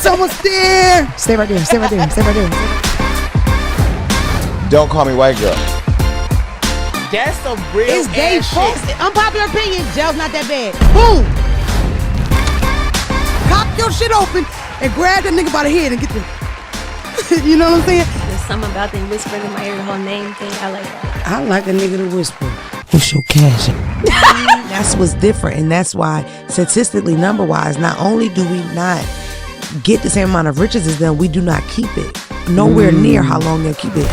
It's almost there. Stay right there. Stay right there. Stay right there. Don't call me white girl. That's some real It's gay, ass folks. shit. Unpopular opinion. Jail's not that bad. Boom. Cop your shit open and grab that nigga by the head and get the. You know what I'm saying? There's something about them whispering in my ear, the whole name thing. I like that. I like a nigga to whisper. What's your cash? That's what's different, and that's why statistically, number-wise, not only do we not get the same amount of riches as them, we do not keep it. Nowhere near how long they'll keep it.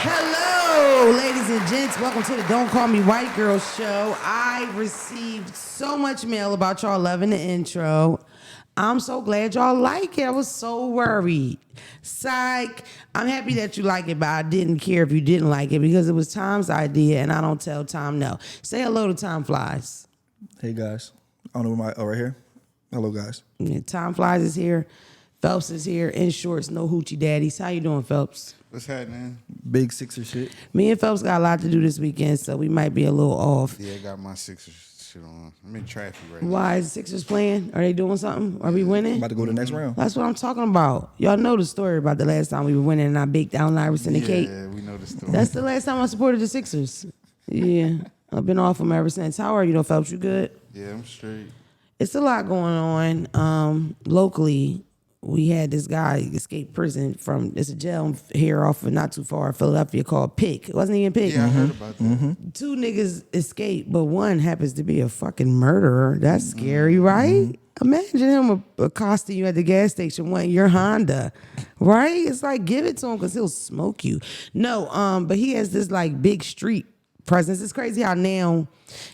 Hello, ladies and gents. Welcome to the Don't Call Me White Girl show. I received so much mail about y'all loving the intro. I'm so glad y'all like it. I was so worried. Psych. I'm happy that you like it, but I didn't care if you didn't like it because it was Tom's idea, and I don't tell Tom no. Say hello to Tom Flies. Hey guys, I don't know where right here. Hello guys. Yeah, Tom Flies is here. Phelps is here. In shorts, no hoochie daddies. How you doing, Phelps? What's happening? Big Sixer shit. Me and Phelps got a lot to do this weekend, so we might be a little off. Yeah, I got my Sixers shit on. I'm in traffic right now. Why is the Sixers playing? Are they doing something? Are we winning? I'm about to go to the next round. That's what I'm talking about. Y'all know the story about the last time we were winning and I baked Allen Iverson the cake. Yeah, we know the story. That's the last time I supported the Sixers. Yeah, I've been off them ever since. How are you, though, Phelps? You good? Yeah, I'm straight. It's a lot going on. Locally, we had this guy escape prison from, it's a jail here off of not too far, Philadelphia, called Pick. It wasn't even Pick. Yeah, I heard about that. Two niggas escaped, but one happens to be a fucking murderer. That's scary, right? Imagine him accosting you at the gas station, wanting your Honda, right? It's like, give it to him because he'll smoke you. No, but he has this like big street presence. It's crazy how now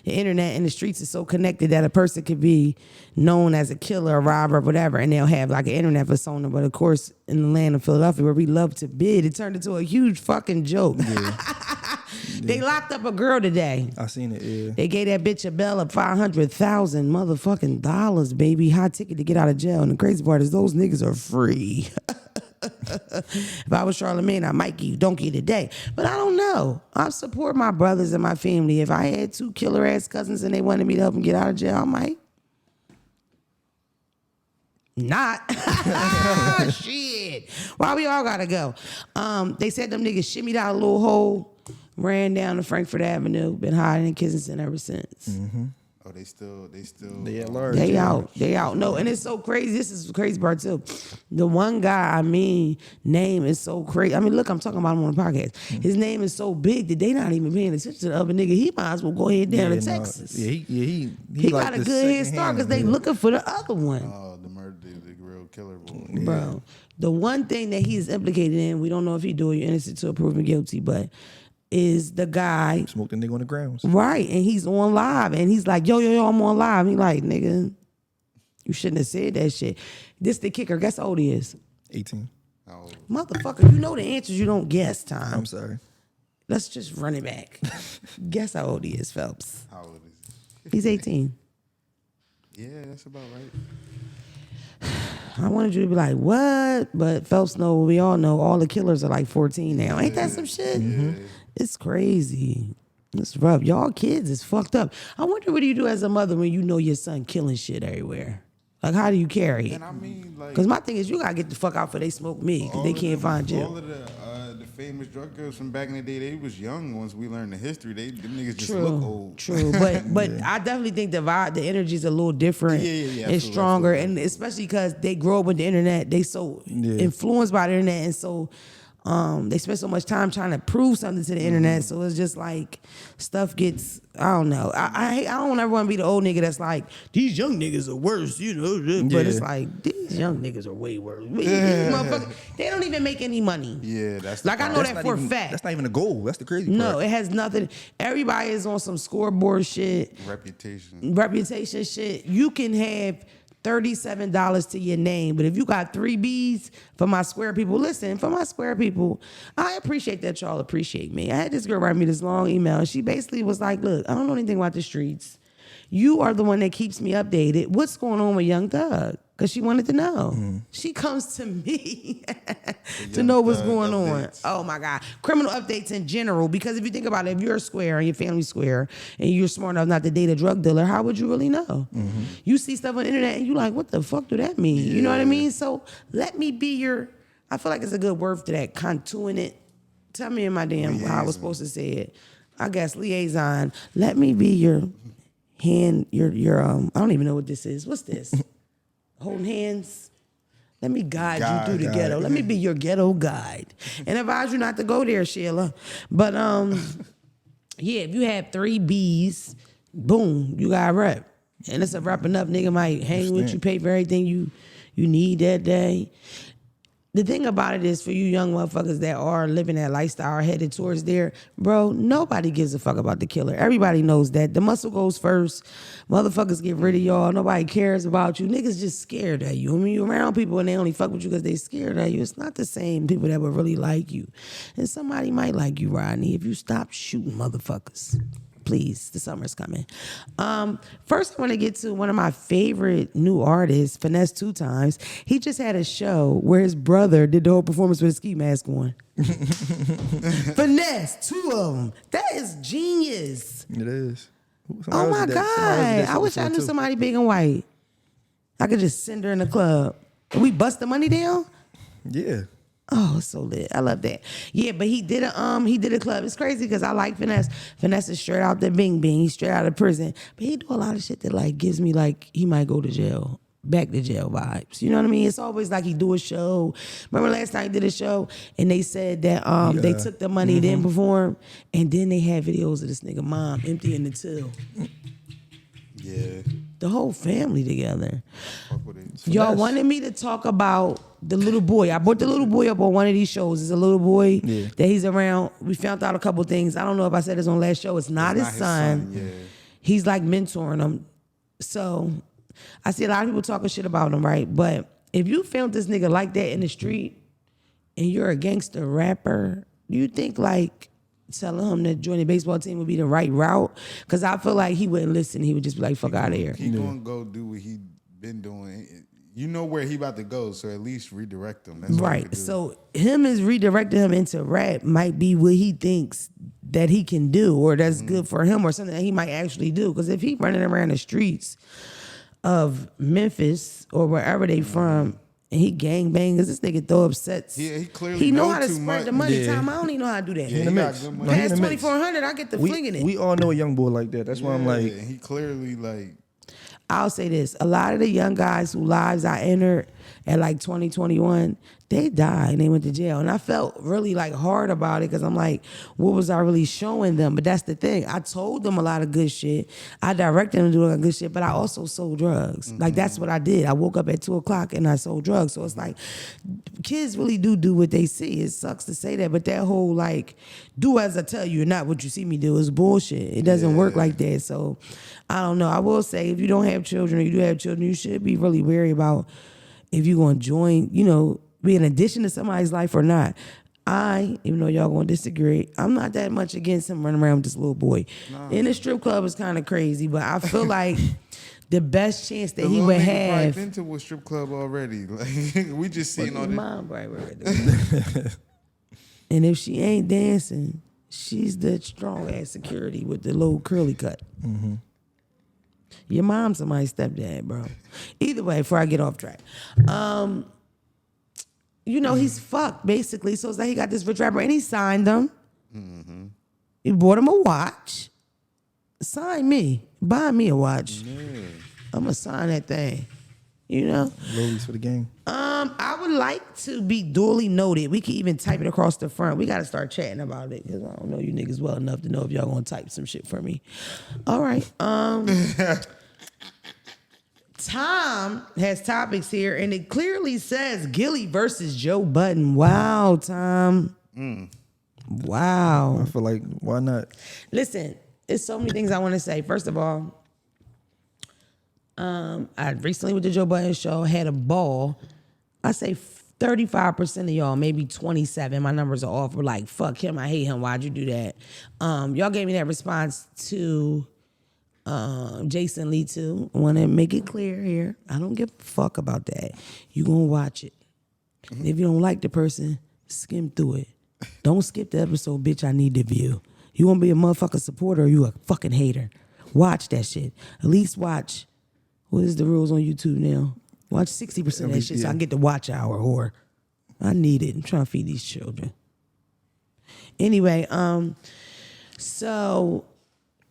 the internet and the streets is so connected that a person could be known as a killer, a robber, whatever, and they'll have like an internet persona. But of course, in the land of Philadelphia, where we love to bid, it turned into a huge fucking joke. Yeah. They locked up a girl today. I seen it, yeah. They gave that bitch a bail of $500,000 motherfucking dollars, baby. High ticket to get out of jail. And the crazy part is those niggas are free. If I was Charlamagne, I might give you donkey today. But I don't know. I support my brothers and my family. If I had two killer ass cousins and they wanted me to help them get out of jail, I might. Not. Shit. Why we all gotta go? They said them niggas shimmied out a little hole, ran down to Frankfurt Avenue, been hiding in Kensington ever since. Mm-hmm. Oh, they still. They at large. They out. No, and it's so crazy. This is the crazy part too. The one guy, name is so crazy. Look, I'm talking about him on the podcast. His name is so big that they not even paying attention to the other nigga. He might as well go ahead down to Texas. Yeah, he got like a good head start because they looking for the other one. Oh, the murder, the real killer boy. Yeah. Bro, the one thing that he's implicated in, we don't know if he do it, you're innocent till proven guilty, but is the guy. Smoked the nigga on the grounds. Right, and he's on live, and he's like, yo, I'm on live. He like, nigga, you shouldn't have said that shit. This the kicker. Guess how old he is? 18. Motherfucker, you know the answers, you don't guess, Tom. I'm sorry. Let's just run it back. Guess how old he is, Phelps. How old is he? He's 18. Yeah, that's about right. I wanted you to be like, what? But Phelps we all know all the killers are like 14 now. Ain't that some shit? Yeah. It's crazy. It's rough. Y'all kids is fucked up. I wonder what do you do as a mother when you know your son killing shit everywhere? Like, how do you carry it? And Because my thing is, you gotta get the fuck out before they smoke me, because they can't find you. All of the famous drug girls from back in the day, they was young. Once we learned the history, them niggas just look old. True, but I definitely think the vibe, the energy is a little different and stronger, and especially because they grow up with the internet, they so influenced by the internet, and so they spend so much time trying to prove something to the internet, so it's just like stuff gets, I don't know. I don't ever want to be the old nigga that's like, these young niggas are worse, you know. But it's like, these young niggas are way worse. These motherfuckers, they don't even make any money. Yeah, that's like, I know that for a fact. That's not even a goal. That's the crazy part. No, it has nothing. Everybody is on some scoreboard shit. Reputation shit. You can have $37 to your name, but if you got 3 B's for my square people, listen, for my square people, I appreciate that y'all appreciate me. I had this girl write me this long email, and she basically was like, look, I don't know anything about the streets. You are the one that keeps me updated. What's going on with Young Thug? because she wanted to know. She comes to me to know what's going on. Oh my God. Criminal updates in general, because if you think about it, if you're a square and your family's square and you're smart enough not to date a drug dealer, how would you really know? You see stuff on the internet and you like, what the fuck do that mean? Yeah. You know what I mean? So let me be your, I feel like it's a good word to that, contouring it. Tell me in my damn how I was supposed to say it. I guess liaison. Let me be your hand, your I don't even know what this is. What's this? Holding hands. Let me guide you through the ghetto. Let me be your ghetto guide. And advise you not to go there, Sheila. But yeah, if you have 3 B's, boom, you got a rep. And it's a rep enough, nigga might hang with you, pay for everything you need that day. The thing about it is, for you young motherfuckers that are living that lifestyle or headed towards there, bro, nobody gives a fuck about the killer. Everybody knows that. The muscle goes first. Motherfuckers get rid of y'all. Nobody cares about you. Niggas just scared of you. I mean, you're around people and they only fuck with you because they scared of you. It's not the same people that would really like you. And somebody might like you, Rodney, if you stop shooting motherfuckers. Please, the summer's coming. First, I want to get to one of my favorite new artists, Finesse 2 Times. He just had a show where his brother did the whole performance with a ski mask on. Finesse, 2 of them. That is genius. It is. Oh my God. I wish I knew somebody big and white. I could just send her in the club. We bust the money down? Yeah. Oh, it's so lit. I love that. Yeah, but he did a club. It's crazy because I like Finesse. Finesse is straight out the bing bing. He's straight out of prison. But he do a lot of shit that like gives me like he might go to jail. Back to jail vibes. You know what I mean? It's always like he do a show. Remember last time he did a show and they said that they took the money, didn't perform, and then they had videos of this nigga mom emptying the till. Yeah. The whole family together. Y'all wanted me to talk about the little boy. I brought the little boy up on one of these shows. It's a little boy that he's around. We found out a couple things. I don't know if I said this on last show. It's not his son. Yeah. He's like mentoring him. So I see a lot of people talking shit about him, right? But if you found this nigga like that in the street and you're a gangster rapper, do you think like telling him to join the baseball team would be the right route? Because I feel like he wouldn't listen. He would just be like, fuck out of here. He gonna go do what he been doing. You know where he about to go, so at least redirect him. That's right. So him is redirecting him into rap might be what he thinks that he can do or that's good for him or something that he might actually do. Because if he running around the streets of Memphis or wherever they from, and he gang bangs, this nigga throw up sets. Yeah, he clearly know know how to too spread much. the money. Yeah. Time I don't even know how to do that. Yeah, In the he got mix. good No, money. he in Past the mix. 2,400, I get the flinging it. We all know a young boy like that. That's why I'm like, he clearly like. I'll say this. A lot of the young guys whose lives I entered at like 2021, they died and they went to jail. And I felt really like hard about it because I'm like, what was I really showing them? But that's the thing. I told them a lot of good shit. I directed them to do a lot of good shit, but I also sold drugs. Like that's what I did. I woke up at 2:00 and I sold drugs. So it's like, kids really do what they see. It sucks to say that, but that whole like, do as I tell you and not what you see me do is bullshit. It doesn't work like that. So I don't know. I will say if you don't have children or you do have children, you should be really wary about if you're going to join, you know, be an addition to somebody's life or not. Even though y'all going to disagree, I'm not that much against him running around with this little boy. In the strip club is kind of crazy, but I feel like the best chance that he would have. Been to a strip club already. Like we just seen all this. Mom, right. And if she ain't dancing, she's the strong ass security with the little curly cut. Mm-hmm. Your mom's somebody's stepdad, bro. Either way, before I get off track. You know, he's fucked, basically. So it's like he got this rich rapper, and he signed him. Mm-hmm. He bought him a watch. Sign me. Buy me a watch. Yeah. I'm going to sign that thing. You know? Rollies for the game. I would like to be duly noted. We can even type it across the front. We got to start chatting about it because I don't know you niggas well enough to know if y'all going to type some shit for me. All right. Tom has topics here, and it clearly says Gillie versus Joe Budden. Wow, Tom. Wow. I feel like, why not? Listen, there's so many things I want to say. First of all, I recently went to Joe Budden's show, had a ball. I say 35% of y'all, maybe 27, my numbers are off, were like, fuck him, I hate him, why'd you do that? Y'all gave me that response to Jason Lee too. I want to make it clear here. I don't give a fuck about that. You gonna watch it. And if you don't like the person, skim through it. Don't skip the episode, bitch. I need the view. You want to be a motherfucking supporter or you a fucking hater? Watch that shit. At least watch. What is the rules on YouTube now? Watch 60% of that shit so I can get the watch hour, or I need it. I'm trying to feed these children. Anyway, so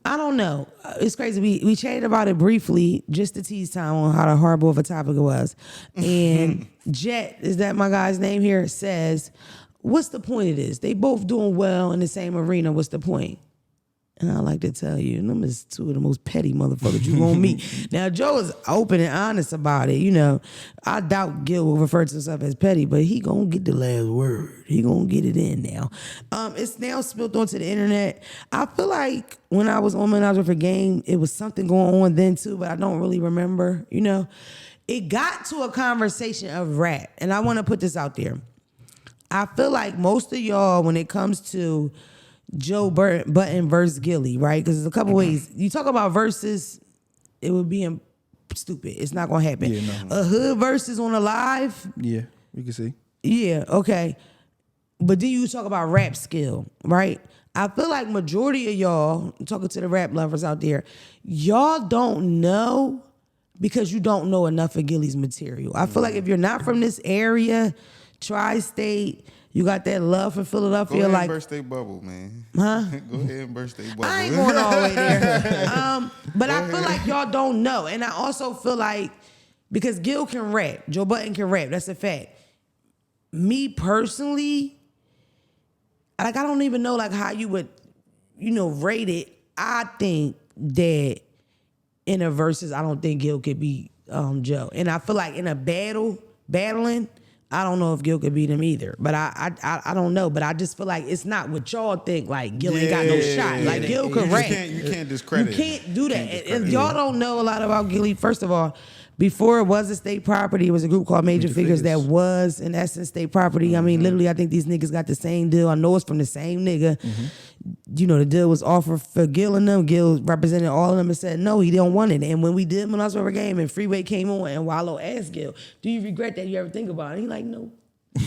I don't know. It's crazy. We chatted about it briefly, just to tease time on how horrible of a topic it was. And Jet, is that my guy's name here, says, what's the point of this? They both doing well in the same arena. What's the point? And I like to tell you, them is two of the most petty motherfuckers you gonna meet. Now, Joe is open and honest about it. You know, I doubt Gil will refer to himself as petty, but he gonna get the last word. He gonna get it in now. It's now spilled onto the internet. I feel like when I was on Menage for Game, it was something going on then too, but I don't really remember, you know. It got to a conversation of rap, and I wanna put this out there. I feel like most of y'all, when it comes to Joe Budden versus Gillie, right? Because there's a couple ways. You talk about verses, it would be stupid. It's not going to happen. Yeah, no. A hood versus on a live? Yeah, we can see. Yeah, okay. But then you talk about rap skill, right? I feel like majority of y'all, I'm talking to the rap lovers out there, y'all don't know because you don't know enough of Gillie's material. I feel like if you're not from this area, tri-state, you got that love for Philadelphia. Go ahead like and burst their bubble, man. Huh? Go ahead and burst their bubble. I ain't going all the way there. But I feel like y'all don't know. And I also feel like, because Gil can rap, Joe Budden can rap, that's a fact. Me personally, like I don't even know like how you would, you know, rate it. I think that in a versus, I don't think Gil could beat Joe. And I feel like in a battling, I don't know if Gil could beat him either, but I don't know. But I just feel like it's not what y'all think. Like Gil ain't got no shot. Like Gil can rap. You can't discredit. You can't do that. And y'all don't know a lot about Gillie. First of all, before it was a state property, it was a group called Major Figures that was in essence state property. I mean, literally, I think these niggas got the same deal. I know it's from the same nigga. You know, the deal was offered for Gil and them. Gil represented all of them and said, no, he don't want it. And when we did Menage for Game and Freeway came on and Wallow asked Gil, do you regret that? You ever think about it? He like, no.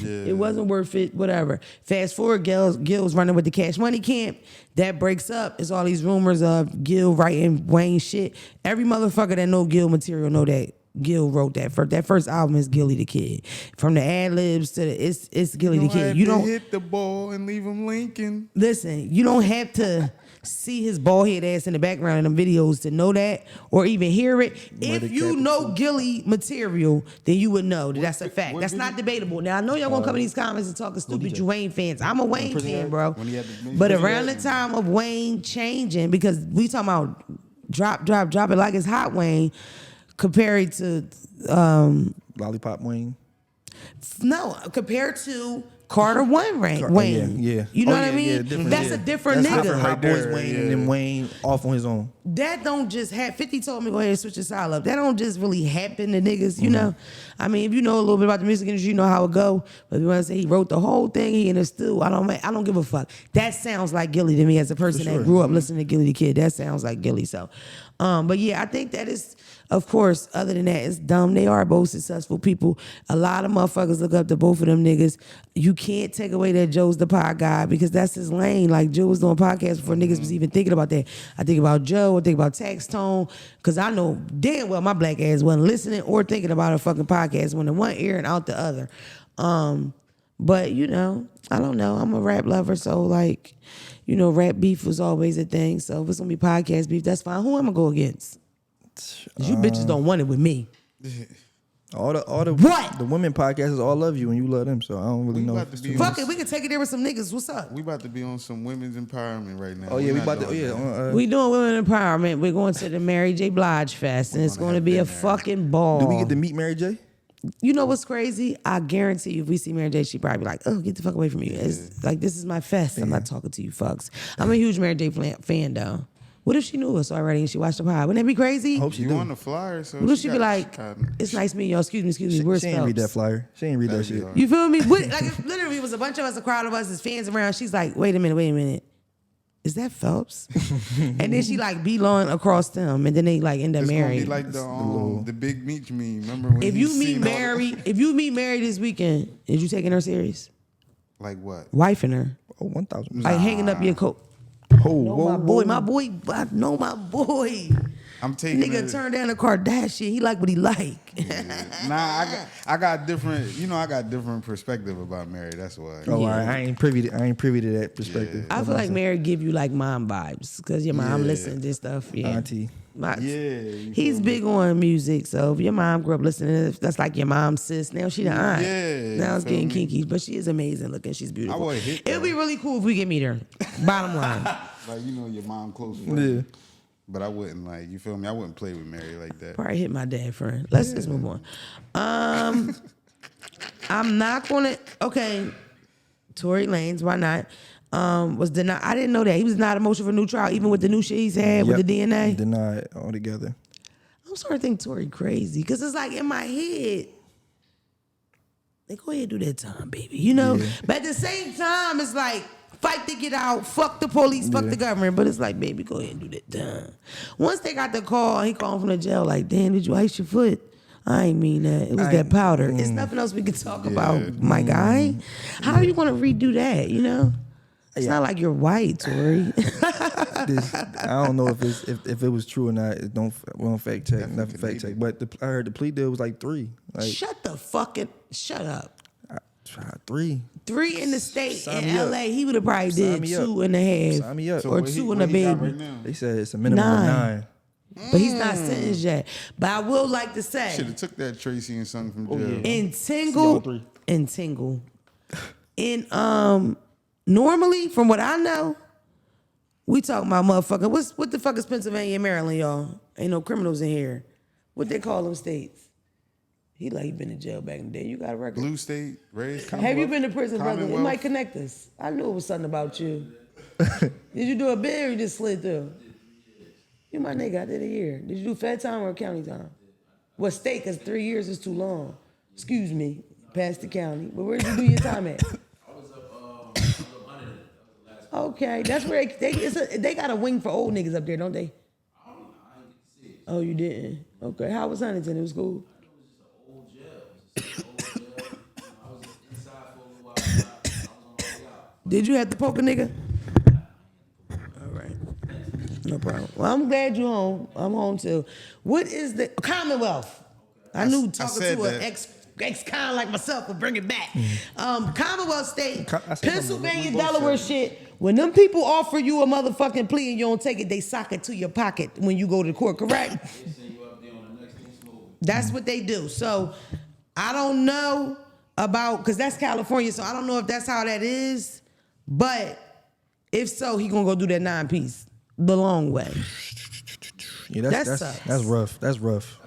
Yeah. It wasn't worth it, whatever. Fast forward, Gil's running with the Cash Money camp. That breaks up. It's all these rumors of Gil writing Wayne shit. Every motherfucker that know Gil material know that Gil wrote that. That first album is Gillie the Kid. From the ad-libs to the it's Gillie the Kid. You don't hit the ball and leave him linking. Listen, you don't have to see his bald head ass in the background in them videos to know that or even hear it. If you know Gillie material, then you would know that that's a fact. That's not debatable. Now I know y'all gonna come in these comments and talking stupid you Wayne fans. I'm a Wayne fan, bro. But around the time of Wayne changing, because we talking about drop it like it's hot Wayne, compared to Lollipop Wayne. No, compared to Carter Wayne. Yeah. You know what I mean? That's a different nigga. Different Hot Boys Wayne and then Wayne off on his own. That don't just happen. 50 told me go ahead and switch your style up. That don't just really happen to niggas, you know? I mean, if you know a little bit about the music industry, you know how it go. But if you want to say he wrote the whole thing, he in a stew, I don't give a fuck. That sounds like Gillie to me as a person that grew up listening to Gillie the Kid. That sounds like Gillie. So, but yeah, I think that is, of course, other than that, it's dumb. They are both successful people. A lot of motherfuckers look up to both of them niggas. You can't take away that Joe's the pod guy because that's his lane. Like, Joe was doing podcasts before niggas was even thinking about that. I think about Joe, I think about Tax Tone, because I know damn well my black ass wasn't listening or thinking about a fucking podcast when in one ear and out the other. But, you know, I don't know. I'm a rap lover, so, like, you know, rap beef was always a thing. So if it's going to be podcast beef, that's fine. Who am I going to go against? You bitches don't want it with me. All the what? The women podcasters all love you and you love them, so I don't really know. Fuck it, we can take it there with some niggas. What's up? We about to be on some women's empowerment right now. Oh yeah, we about to. We doing women empowerment. We're going to the Mary J. Blige Fest, and it's going to be a fucking ball. Do we get to meet Mary J? You know what's crazy? I guarantee you, if we see Mary J, she probably be like, "Oh, get the fuck away from me!" It's like, this is my fest. I'm not talking to you fucks. I'm a huge Mary J fan though. What if she knew us already and she watched the pod? Wouldn't that be crazy? I hope she you do. on the flyer, so what if she be like, "It's nice meeting y'all. Excuse me. She ain't read that flyer. She ain't read that shit. You feel me? Like, if literally, it was a bunch of us, a crowd of us, as fans around. She's like, wait a minute. is that Phelps? And then she like beeline across them, and then they like end up It's married. gonna be like the Big Meech meme. Remember when If he you seen meet all Mary, if you meet Mary this weekend, is you taking her serious? like what? Wifing her, Oh, 1,000. like hanging up your coat. Oh, No, whoa, my boy, I know my boy. I'm taking Nigga her. turned down the Kardashian. He like what he like. Nah, I got different. You know, I got different perspective about Mary. That's why. Oh, all right. I ain't privy to that perspective. I feel like Mary give you like mom vibes because your mom listen to this stuff. Yeah. Auntie. He's big on music, so if your mom grew up listening to this, that's like your mom's sis. Now she the aunt. Yeah, Now it's feel getting me? kinky, but she is amazing looking. She's beautiful. I would hit It'll that. be really cool if we can meet her. Bottom line. Like, you know, your mom close Yeah. friend. But I wouldn't like, you feel me? I wouldn't play with Mary like that. Probably hit my dad friend. Let's just move on. I'm not gonna. Okay, Tory Lanez. Why not? Was denied. I didn't know that he was not a motion for new trial, even with the new shit he's had with the DNA. Denied altogether. I'm starting to think Tory crazy because it's like in my head, they go ahead and do that time, baby. You know. But at the same time, it's like fight to get out. Fuck the police. Fuck the government. But it's like, baby, go ahead and do that time. Once they got the call, he called from the jail. Like, damn, did you ice your foot? I ain't mean that. It was that powder. It's nothing else we could talk about, my guy. How are you going to redo that? You know. It's not like you're white, Tory. I don't know if it was true or not. We don't fact check. Nothing fact check. But I heard the plea deal was like 3. Like Shut up. 3. 3 in the state Sign in me up. LA. He would have probably Sign did me up. 2.5 Sign me up. So or what 2 he- and a what he got baby. right now? They said it's a minimum of 9. But he's not sentenced yet. But I will like to Should say, have took that Tracy and son from jail. in Y'all three. Tingle, normally from what I know, we talking about motherfucker. What the fuck is Pennsylvania and Maryland, y'all? Ain't no criminals in here. What they call them states? He been in jail back in the day. You got a record. Blue State, raised. Have you been to prison, brother? It Commonwealth? might connect us. I knew it was something about you. Did you do a bid or you just slid through? You my nigga, I did a year. Did you do fed time or county time? What state? Because 3 years is too long. Excuse me, past the county. But where did you do your time at? I was up Huntington. That was the last. Okay, that's where they got a wing for old niggas up there, don't they? I don't know. I didn't get to see it. Oh, you didn't? Okay, how was Huntington? It was cool. It was just an old jail. It was just an old jail. I was inside for a little while. I was on the way out. Did you have to poke a nigga? All right. No problem. Well, I'm glad you're home. I'm home too. What is the Commonwealth? I knew talking said to an that. ex-con like myself would bring it back. Commonwealth state, I said Pennsylvania, we both Delaware shit. When them people offer you a motherfucking plea and you don't take it, they sock it to your pocket when you go to court, correct? They send you up there on the next thing smooth. That's what they do. So I don't know about, because that's California, so I don't know if that's how that is. But if so, he gonna go do that 9-piece the long way. Yeah, That that's sucks. rough. That's rough.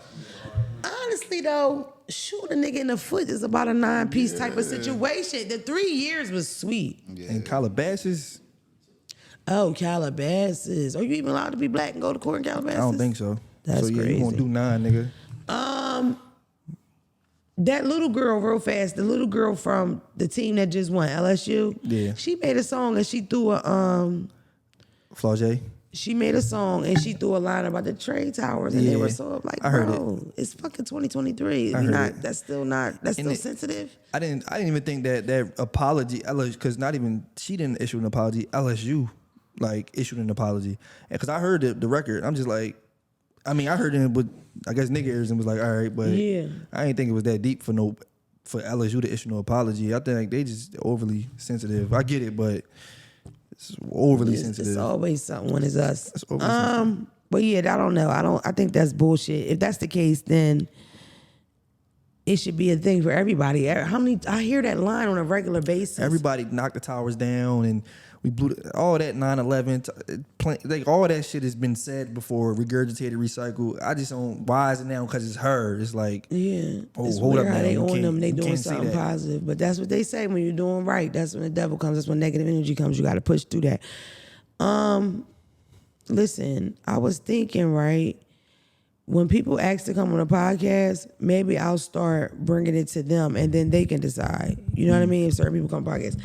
Honestly though, shoot a nigga in the foot is about a 9-piece type of situation. The 3 years was sweet. And Calabasas, Oh, Calabasas. Are you even allowed to be black and go to court in Calabasas? I don't think so. That's so yeah, crazy. you gonna do 9, nigga. That little girl, real fast, the little girl from the team that just won, LSU. Yeah. She made a song and she threw a Flaugier. She made a song and she threw a line about the trade towers and they were Yeah, so like, I heard bro, it's fucking 2023. I heard it. That's still sensitive. I didn't even think that apology, because not even she didn't issue an apology. LSU like issued an apology, because I heard the record. I'm just like, I mean, I heard it with I guess nigga ears and was like, all right, but Yeah. I didn't think it was that deep for LSU to issue no apology. I think they just overly sensitive. I get it, but it's overly sensitive. It's always something when it's us. It's overly sensitive. But yeah, I don't know. I think that's bullshit. If that's the case, then it should be a thing for everybody. I hear that line on a regular basis. Everybody knocked the towers down and we blew all that 9/11. Like all that shit has been said before, regurgitated, recycled. I just don't. Why is it now? Because it's her. It's like, Yeah, oh, it's hold weird up how now. they You on can't- them. They you doing can't say something that. positive, but that's what they say when you're doing right. That's when the devil comes. That's when negative energy comes. You got to push through that. Listen, I was thinking, right, when people ask to come on a podcast, maybe I'll start bringing it to them, and then they can decide. You know what I mean? If certain people come on podcasts,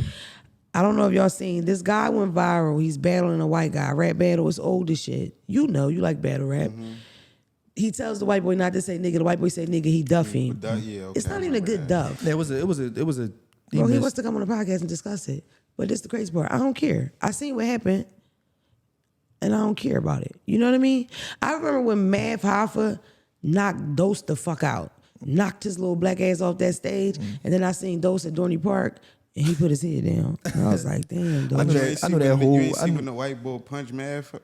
I don't know if y'all seen, this guy went viral. He's battling a white guy. Rap battle is old as shit. You know, you like battle rap. He tells the white boy not to say nigga. The white boy say nigga, he duffing. Yeah, okay, It's not even a good duff. Yeah, it was a. Bro, he wants to come on the podcast and discuss it. But this is the crazy part. I don't care. I seen what happened, and I don't care about it. You know what I mean? I remember when Mav Hoffa knocked Dose the fuck out. Knocked his little black ass off that stage. And then I seen Dose at Dorney Park, and he put his head down. And I was like, damn, Dose. I knew that whole. You ain't see when the white boy punch Mav?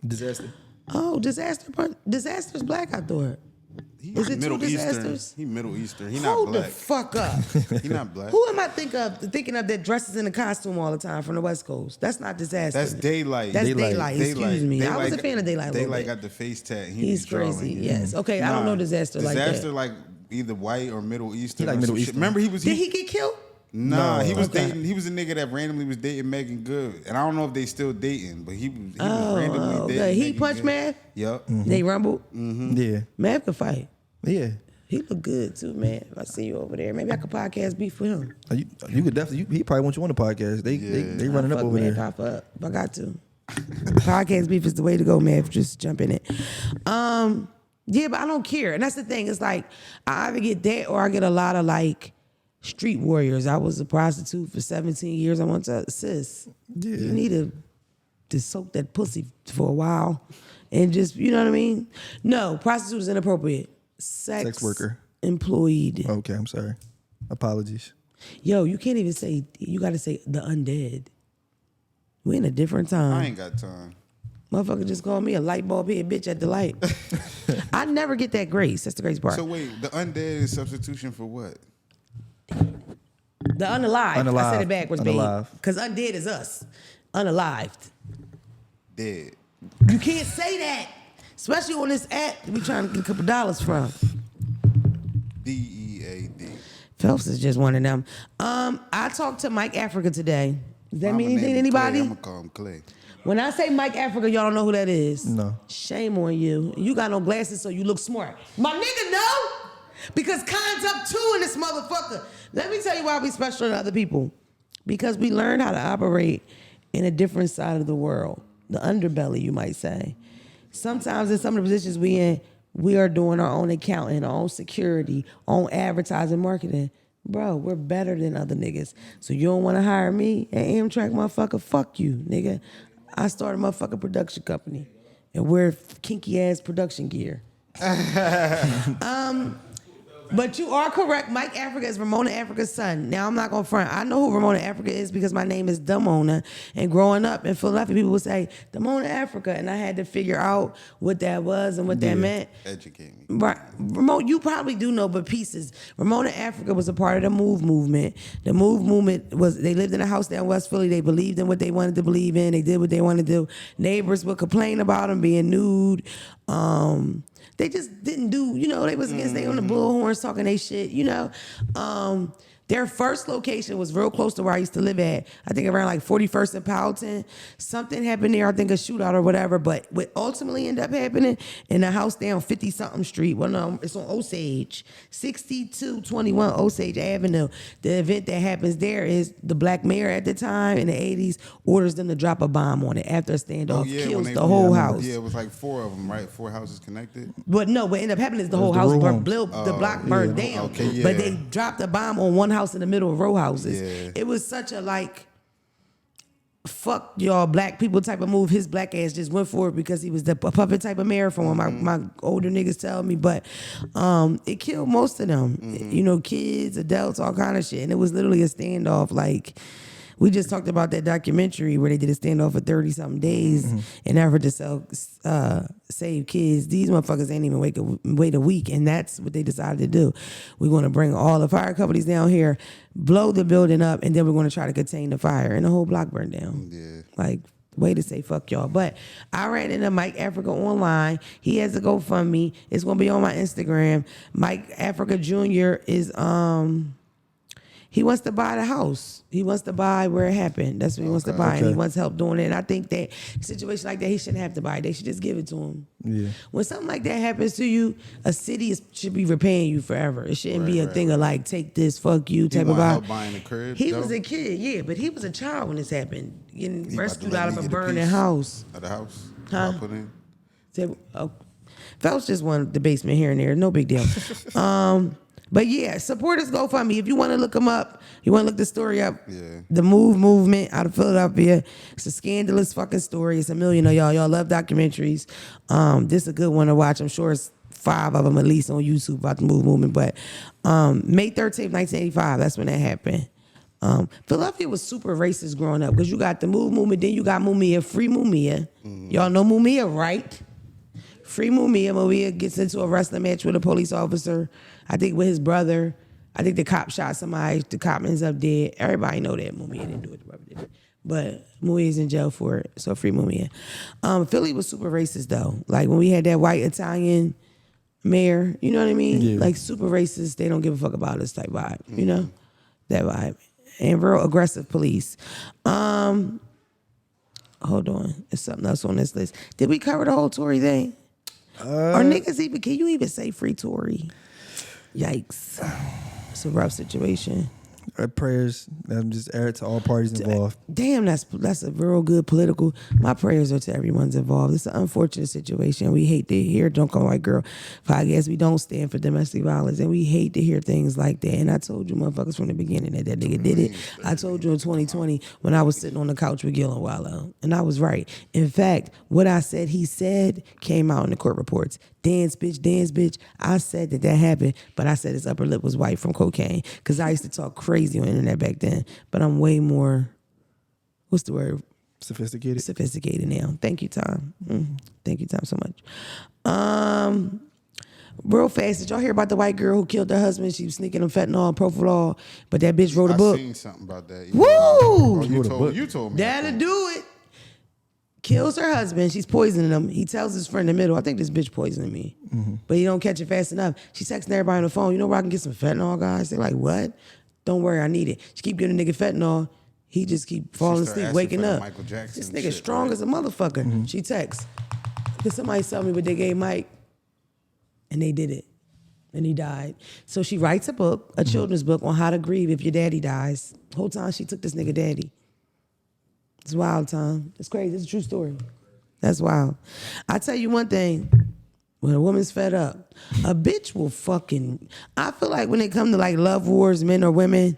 Disaster. Oh, Disaster's black, I thought. Is it Middle two Eastern. disasters? He Middle Eastern. He not Hold the black. fuck up. He not black. Who am I thinking of that dresses in a costume all the time from the West Coast? That's not Disaster. That's Daylight. That's Daylight. Excuse me. I was a fan of Daylight. Daylight got the face tat. He's crazy. Yes. Okay. I don't know Disaster like that. Disaster like either white or Middle Eastern. He like or Middle some shit. Eastern. Remember he was. Did he get killed? Nah, No. he was Okay. dating. He was a nigga that randomly was dating Megan Good, and I don't know if they still dating, but he was randomly dating. okay. He Megan punched Good. Mav? Yup. They rumbled? Yeah. Mav could fight. Yeah. He look good too, man. If I see you over there, maybe I could podcast beef with him. You could definitely. He probably want you on the podcast. They running up Fuck, over man, there. pop up. If I got to. Podcast beef is the way to go, man. Just jump in it. Yeah, but I don't care. And that's the thing. It's like I either get that or I get a lot of like street warriors. I was a prostitute for 17 years. I want to sis. Yeah. You need to soak that pussy for a while and just, you know what I mean? No, prostitute is inappropriate. Sex worker. Employed. Okay, I'm sorry. Apologies. Yo, you can't even say, you got to say the undead. We in a different time. I ain't got time. Motherfucker just called me a light bulb head bitch at the light. I never get that grace. That's the crazy part. So wait, the undead is substitution for what? The unalived. I said it backwards, babe. Unalive. Because undead is us. Unalived. Dead. You can't say that. Especially on this app that we trying to get a couple dollars from. DEAD. Phelps is just one of them. I talked to Mike Africa today. Does that mean anything to anybody? I'm gonna call him Clay. When I say Mike Africa, y'all don't know who that is. No. Shame on you. You got no glasses, so you look smart. My nigga, no. Because Khan's up too in this motherfucker. Let me tell you why we special than other people. Because we learned how to operate in a different side of the world. The underbelly, you might say. Sometimes in some of the positions we in, we are doing our own accounting, our own security, own advertising, marketing. Bro, we're better than other niggas. So you don't want to hire me at Amtrak, motherfucker? Fuck you, nigga. I started a motherfucking production company and wear kinky ass production gear. But you are correct. Mike Africa is Ramona Africa's son. Now, I'm not going to front. I know who Ramona Africa is because my name is Damona. And growing up in Philadelphia, people would say, Damona Africa. And I had to figure out what that was and what that meant. Educate me. Right. Ramona, you probably do know, but pieces. Ramona Africa was a part of the Move movement. The Move movement was, they lived in a house down West Philly. They believed in what they wanted to believe in. They did what they wanted to do. Neighbors would complain about them being nude. They just didn't do, you know, they was against, they on the bullhorns talking they shit, you know. Their first location was real close to where I used to live at. I think around like 41st and Powelton. Something happened there, I think a shootout or whatever. But what ultimately ended up happening in the house down 50-something street, well, no, it's on Osage, 6221 Osage Avenue. The event that happens there is the black mayor at the time in the 80s orders them to drop a bomb on it after a standoff, kills the whole house. Yeah, it was like 4 of them, right? 4 houses connected. But no, what ended up happening is the whole the house row burned, homes. the block burned down. Okay, yeah. But they dropped a bomb on one house in the middle of row houses. Yeah. It was such a like, fuck y'all black people type of move. His black ass just went for it because he was the puppet type of mayor for him. My older niggas tell me, but it killed most of them. You know, kids, adults, all kind of shit. And it was literally a standoff. Like, we just talked about that documentary where they did a standoff for 30-something days in effort to save kids. These motherfuckers ain't even wait a week, and that's what they decided to do. We're going to bring all the fire companies down here, blow the building up, and then we're going to try to contain the fire, and the whole block burned down. Yeah. Like, way to say fuck y'all. But I ran into Mike Africa online. He has a GoFundMe. It's going to be on my Instagram. Mike Africa Jr. is... He wants to buy the house. He wants to buy where it happened. That's what he wants to buy, and he okay. wants help doing it. And I think that a situation like that, he shouldn't have to buy it. They should just give it to him. Yeah. When something like that happens to you, a city should be repaying you forever. It shouldn't be a thing of like, take this, fuck you, type of want vibe. help buying the crib, He though? was a kid, yeah, but he was a child when this happened. Getting He about to rescued let out me of a get burning piece house. Of the house. Huh? I put in. Felons just wanted the basement here and there. No big deal. But yeah, support us GoFundMe. If you want to look them up, you want to look the story up. Yeah. The Move movement out of Philadelphia. It's a scandalous fucking story. It's a million of y'all. Y'all love documentaries. This is a good one to watch. I'm sure it's 5 of them at least on YouTube about the Move movement. But May 13th, 1985, that's when that happened. Philadelphia was super racist growing up because you got the Move movement, then you got Mumia, Free Mumia. Y'all know Mumia, right? Free Mumia. Mumia gets into a wrestling match with a police officer, I think with his brother. I think the cop shot somebody. The cop ends up dead. Everybody know that Mumia didn't do it. The brother did it. But Mumia's in jail for it, so free Mumia. Philly was super racist though. Like when we had that white Italian mayor, you know what I mean? Yeah. Like super racist. They don't give a fuck about us type vibe, you know? That vibe. And real aggressive police. Hold on. There's something else on this list. Did we cover the whole Tory thing? Or niggas even, can you even say free Tory? Yikes. It's a rough situation. Prayers. I'm just air to all parties involved. Damn, that's a real good political. My prayers are to everyone's involved. It's an unfortunate situation. We hate to hear Don't Come White Girl podcast. We don't stand for domestic violence, and we hate to hear things like that. And I told you motherfuckers from the beginning that nigga did it. I told you in 2020 when I was sitting on the couch with Gil and Wallow, and I was right. In fact, what I said he said came out in the court reports. Dance bitch. I said that happened, but I said his upper lip was white from cocaine because I used to talk crazy on the internet back then. But I'm way more, what's the word? Sophisticated now. Thank you, Tom. Thank you, Tom, so much. Real fast, did y'all hear about the white girl who killed her husband? She was sneaking him fentanyl, propofol, but that bitch wrote a book. I seen something about that. Woo! Oh, you told me. That'll do it. Kills her husband. She's poisoning him. He tells his friend in the middle, I think this bitch poisoning me. But he don't catch it fast enough. She's texting everybody on the phone. You know where I can get some fentanyl, guys? They're like, what? Don't worry, I need it. She keep giving the nigga fentanyl. He just keep falling start asleep, asking waking for the up. Michael Jackson This nigga shit, strong right? as a motherfucker. She texts. Can somebody tell me what they gave Mike? And they did it. And he died. So she writes a book, a children's book on how to grieve if your daddy dies. The whole time she took this nigga daddy. It's wild, Tom. It's crazy. It's a true story. That's wild. I tell you one thing. When a woman's fed up, a bitch will fucking... I feel like when it comes to like love wars, men or women,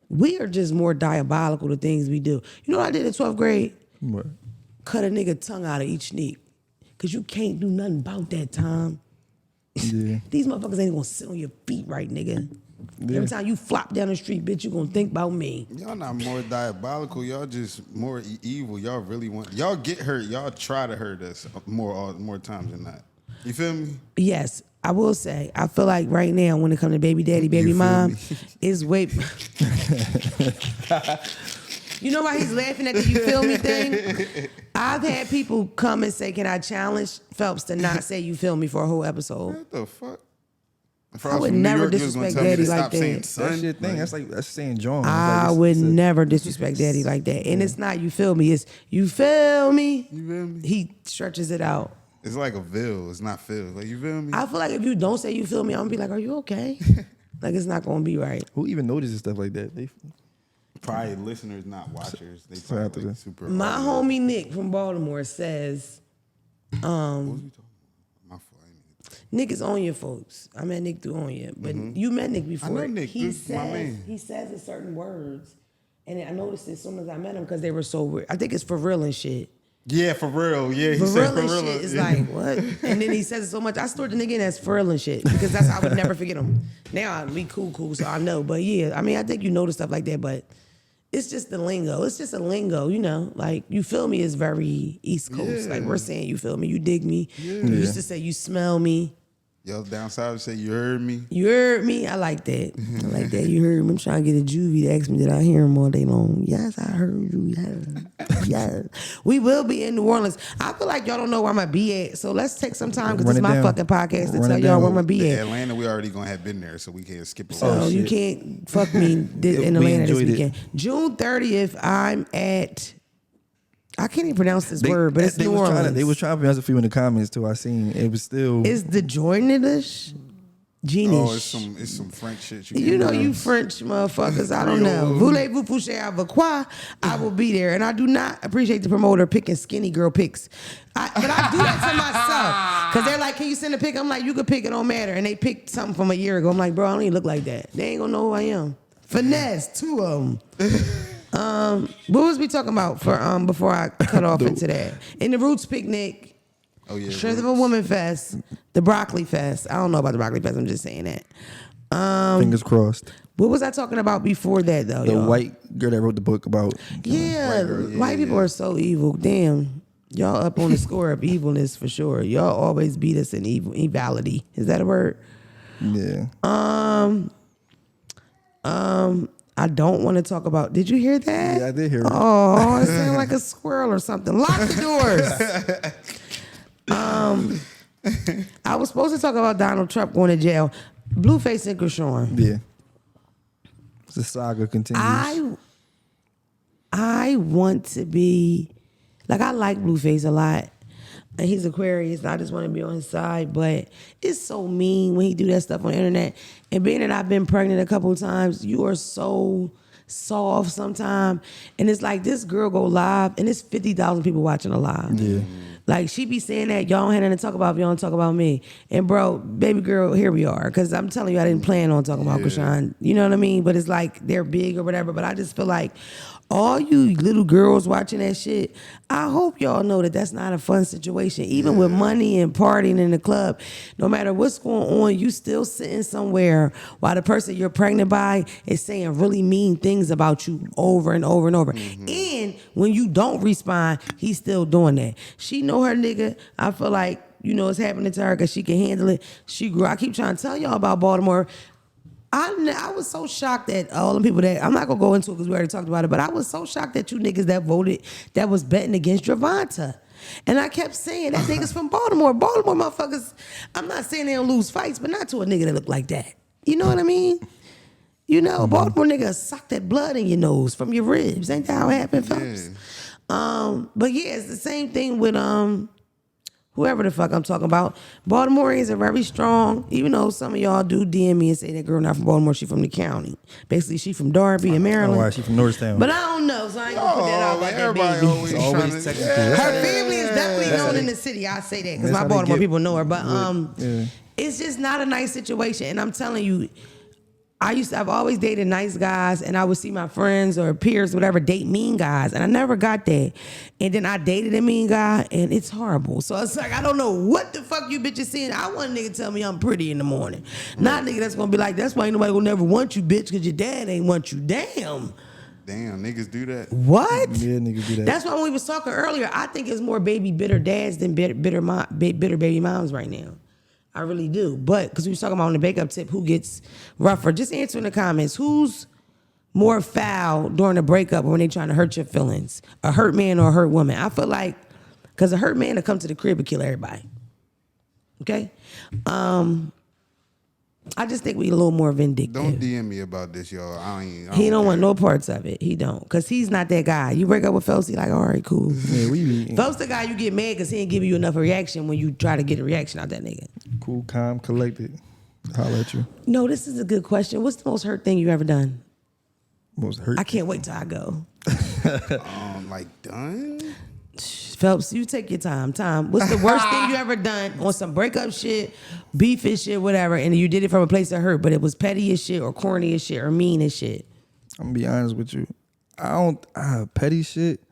we are just more diabolical to things we do. You know what I did in 12th grade? What? Cut a nigga tongue out of each sneak. Because you can't do nothing about that, Tom. Yeah. These motherfuckers ain't gonna sit on your feet right, nigga. Every time you flop down the street, bitch, you gonna think about me. Y'all not more diabolical. Y'all just more evil. Y'all really want. Y'all get hurt. Y'all try to hurt us more times than not. You feel me? Yes, I will say, I feel like right now when it comes to baby daddy, baby You feel mom, me? is way... You know why he's laughing at the you feel me thing? I've had people come and say, can I challenge Phelps to not say you feel me for a whole episode? What the fuck? If I was would from New never York, you was gonna disrespect tell me to daddy stop like saying that. son. That's your thing. That's saying John. I would never disrespect daddy like that. And it's not you feel me, it's you feel me. You feel me? He stretches it out. It's like a Ville. It's not Phil. Like, you feel me? I feel like if you don't say you feel me, I'm gonna be like, are you okay? Like it's not gonna be right. Who even notices stuff like that? They Probably listeners, not watchers. They So after probably like that. super. My hard. homie Nick from Baltimore says, What was you talking about? My fault. I ain't Nick is on your folks. I met Nick through on you, but you met Nick before. know Nick. He This is my man. he says in certain words, and I noticed it as soon as I met him because they were so weird. I think it's for real and shit. Yeah, for real. Yeah, he For said real for and real. shit is Yeah. like what? And then he says it so much. I stored the nigga in as for real and shit because that's how I would never forget him. Now we cool, so I know. But yeah, I mean, I think you notice stuff like that, but. It's just the lingo. It's just a lingo, you know. Like, you feel me is very East Coast. Yeah. Like, we're saying you feel me, you dig me. You used to say you smell me. Yo, down south say you heard me. You heard me? I like that. I like that. You heard me. I'm trying to get a juvie to ask me, did I hear him all day long? Yes, I heard you. Yes. Yes. We will be in New Orleans. I feel like y'all don't know where I'm going to be at. So let's take some time, because this is my fucking podcast, to tell y'all where I'm going to be at. Atlanta, we already going to have been there, so we can't skip it. So you can't fuck me in Atlanta this weekend. June 30th, I'm at... I can't even pronounce this word, but it's New Orleans. They was trying to pronounce it for you in the comments too. I seen it was still. It's the Jordan-ish? Genius. Oh, it's some French shit. You know, you French motherfuckers. I don't know. Voulez-vous coucher avec quoi? I will be there. And I do not appreciate the promoter picking skinny girl pics. But I do that to myself. Because they're like, can you send a pic? I'm like, you can pick, it don't matter. And they picked something from a year ago. I'm like, bro, I don't even look like that. They ain't going to know who I am. Finesse, 2 of them. What was we talking about for before I cut off into that? In the Roots Picnic, Strength of a Woman Fest, the Broccoli Fest. I don't know about the Broccoli Fest. I'm just saying that. Fingers crossed. What was I talking about before that, though? The white girl that wrote the book about. White people are so evil. Damn. Y'all up on the score of evilness for sure. Y'all always beat us in evility. Is that a word? Yeah. I don't want to talk about. Did you hear that? Yeah, I did hear it. Oh, it sounded like a squirrel or something. Lock the doors. I was supposed to talk about Donald Trump going to jail. Blueface and Krishan. Yeah. The saga continues. I want to be like, I like Blueface a lot. And he's Aquarius, and I just want to be on his side. But it's so mean when he do that stuff on the internet. And being that I've been pregnant a couple of times, you are so soft sometimes. And it's like, this girl go live, and it's 50,000 people watching her live. Yeah. Like, she be saying that, y'all don't have nothing to talk about if y'all don't talk about me. And bro, baby girl, here we are. Because I'm telling you, I didn't plan on talking about Krishan. You know what I mean? But it's like, they're big or whatever. But I just feel like, all you little girls watching that shit, I hope y'all know that that's not a fun situation. Even with money and partying in the club, no matter what's going on, you still sitting somewhere while the person you're pregnant by is saying really mean things about you over and over and over. And when you don't respond, he's still doing that. She know her nigga. I feel like, you know, it's happening to her because she can handle it. She grew. I keep trying to tell y'all about Baltimore. I was so shocked at all the people that, I'm not going to go into it because we already talked about it, but I was so shocked at you niggas that voted, that was betting against Javonta. And I kept saying, that nigga's from Baltimore. Baltimore motherfuckers, I'm not saying they don't lose fights, but not to a nigga that look like that. You know what I mean? You know, Baltimore nigga suck that blood in your nose from your ribs. Ain't that how it happened, folks? But yeah, it's the same thing with whoever the fuck I'm talking about. Baltimoreans are very strong, even though some of y'all do DM me and say that girl not from Baltimore, she from the county. Basically, she from Darby in Maryland. Oh, wow, she from Norristown. But I don't know, so I ain't gonna put that out like that, baby. Always technically. Her family is definitely known in the city. I say that because my Baltimore people know her. But it's just not a nice situation. And I'm telling you, I've always dated nice guys, and I would see my friends or peers, whatever, date mean guys, and I never got that. And then I dated a mean guy, and it's horrible. So it's like, I don't know what the fuck you bitches seeing. I want a nigga to tell me I'm pretty in the morning. Not a nigga that's gonna be like, that's why ain't nobody gonna never want you, bitch, because your dad ain't want you. Damn, niggas do that. What? Yeah, niggas do that. That's why when we was talking earlier, I think it's more baby bitter dads than bitter baby moms right now. I really do. But because we was talking about on the breakup tip, who gets rougher? Just answer in the comments. Who's more foul during the breakup or when they trying to hurt your feelings? A hurt man or a hurt woman? I feel like, because a hurt man will come to the crib and kill everybody. Okay? I just think we a little more vindictive. Don't DM me about this, y'all. He don't want no parts of it. He don't. Because he's not that guy. You break up with Felons, he like, all right, cool. Yeah, Felons the guy you get mad because he ain't giving you enough reaction when you try to get a reaction out that nigga. Cool, calm, collected. Holla at you. No, this is a good question. What's the most hurt thing you ever done? Most hurt? I can't wait till I go. Like done? Phelps, you take your time. What's the worst thing you ever done on some breakup shit, beef and shit, whatever, and you did it from a place that hurt, but it was petty as shit or corny as shit or mean as shit? I'm gonna be honest with you. I don't petty shit.